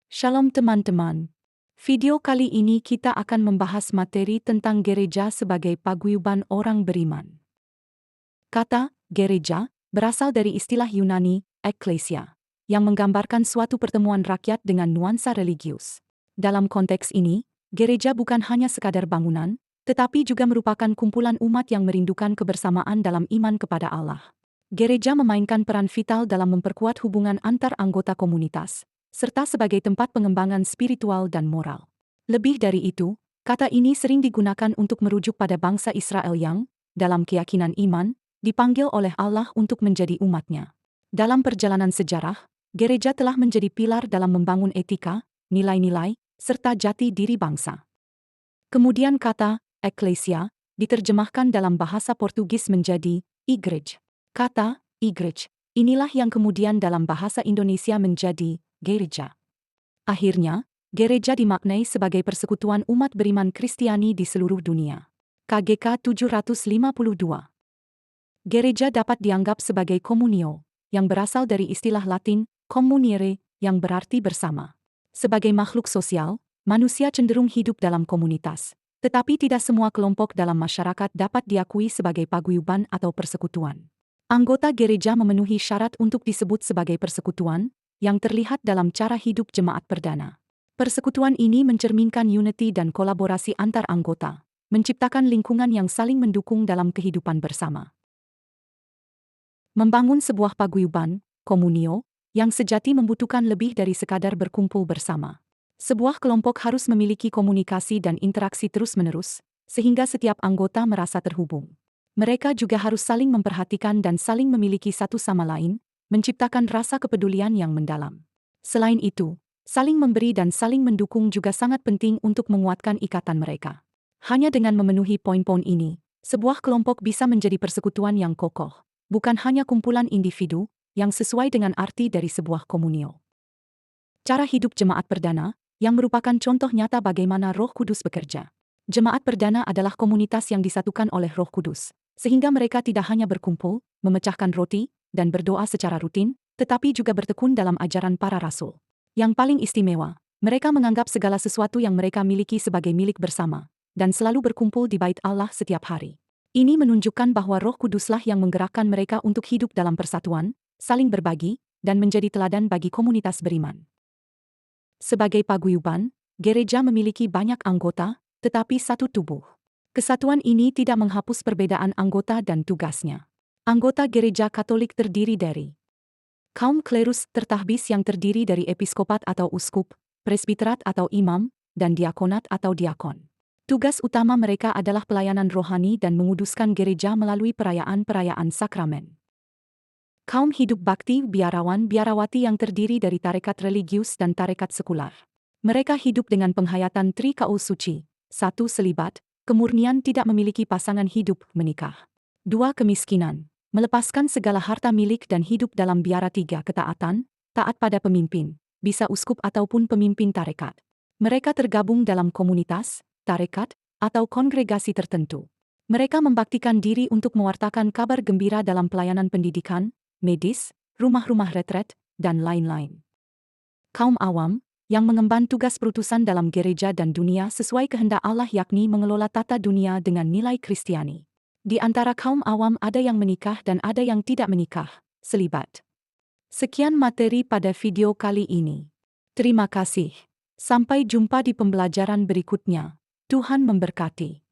Shalom teman-teman. Video kali ini kita akan membahas materi tentang gereja sebagai paguyuban orang beriman. Kata gereja berasal dari istilah Yunani, ekklesia, yang menggambarkan suatu pertemuan rakyat dengan nuansa religius. Dalam konteks ini, gereja bukan hanya sekadar bangunan, tetapi juga merupakan kumpulan umat yang merindukan kebersamaan dalam iman kepada Allah. Gereja memainkan peran vital dalam memperkuat hubungan antar anggota komunitas, serta sebagai tempat pengembangan spiritual dan moral. Lebih dari itu, kata ini sering digunakan untuk merujuk pada bangsa Israel yang, dalam keyakinan iman, dipanggil oleh Allah untuk menjadi umat-Nya. Dalam perjalanan sejarah, gereja telah menjadi pilar dalam membangun etika, nilai-nilai, serta jati diri bangsa. Kemudian kata eklesia diterjemahkan dalam bahasa Portugis menjadi igreja. Kata igreja inilah yang kemudian dalam bahasa Indonesia menjadi gereja. Akhirnya, gereja dimaknai sebagai persekutuan umat beriman Kristiani di seluruh dunia. KGK 752. Gereja dapat dianggap sebagai komunio, yang berasal dari istilah Latin communere, yang berarti bersama. Sebagai makhluk sosial, manusia cenderung hidup dalam komunitas, tetapi tidak semua kelompok dalam masyarakat dapat diakui sebagai paguyuban atau persekutuan. Anggota gereja memenuhi syarat untuk disebut sebagai persekutuan, yang terlihat dalam cara hidup jemaat perdana. Persekutuan ini mencerminkan unity dan kolaborasi antar anggota, menciptakan lingkungan yang saling mendukung dalam kehidupan bersama. Membangun sebuah paguyuban, komunio, yang sejati membutuhkan lebih dari sekadar berkumpul bersama. Sebuah kelompok harus memiliki komunikasi dan interaksi terus-menerus, sehingga setiap anggota merasa terhubung. Mereka juga harus saling memperhatikan dan saling memiliki satu sama lain, menciptakan rasa kepedulian yang mendalam. Selain itu, saling memberi dan saling mendukung juga sangat penting untuk menguatkan ikatan mereka. Hanya dengan memenuhi poin-poin ini, sebuah kelompok bisa menjadi persekutuan yang kokoh, bukan hanya kumpulan individu yang sesuai dengan arti dari sebuah komunio. Cara hidup jemaat perdana, yang merupakan contoh nyata bagaimana Roh Kudus bekerja. Jemaat perdana adalah komunitas yang disatukan oleh Roh Kudus, sehingga mereka tidak hanya berkumpul, memecahkan roti, dan berdoa secara rutin, tetapi juga bertekun dalam ajaran para rasul. Yang paling istimewa, mereka menganggap segala sesuatu yang mereka miliki sebagai milik bersama, dan selalu berkumpul di bait Allah setiap hari. Ini menunjukkan bahwa Roh Kuduslah yang menggerakkan mereka untuk hidup dalam persatuan, saling berbagi, dan menjadi teladan bagi komunitas beriman. Sebagai paguyuban, gereja memiliki banyak anggota, tetapi satu tubuh. Kesatuan ini tidak menghapus perbedaan anggota dan tugasnya. Anggota gereja Katolik terdiri dari kaum klerus tertahbis yang terdiri dari episkopat atau uskup, presbiterat atau imam, dan diakonat atau diakon. Tugas utama mereka adalah pelayanan rohani dan menguduskan gereja melalui perayaan-perayaan sakramen. Kaum hidup bakti biarawan-biarawati yang terdiri dari tarekat religius dan tarekat sekular. Mereka hidup dengan penghayatan Trikao Suci. 1. Selibat, kemurnian tidak memiliki pasangan hidup, menikah. 2. Kemiskinan, melepaskan segala harta milik dan hidup dalam biara. 3. Ketaatan, taat pada pemimpin, bisa uskup ataupun pemimpin tarekat. Mereka tergabung dalam komunitas, tarekat, atau kongregasi tertentu. Mereka membaktikan diri untuk mewartakan kabar gembira dalam pelayanan pendidikan, medis, rumah-rumah retret, dan lain-lain. Kaum awam, yang mengemban tugas perutusan dalam gereja dan dunia sesuai kehendak Allah yakni mengelola tata dunia dengan nilai Kristiani. Di antara kaum awam ada yang menikah dan ada yang tidak menikah, selibat. Sekian materi pada video kali ini. Terima kasih. Sampai jumpa di pembelajaran berikutnya. Tuhan memberkati.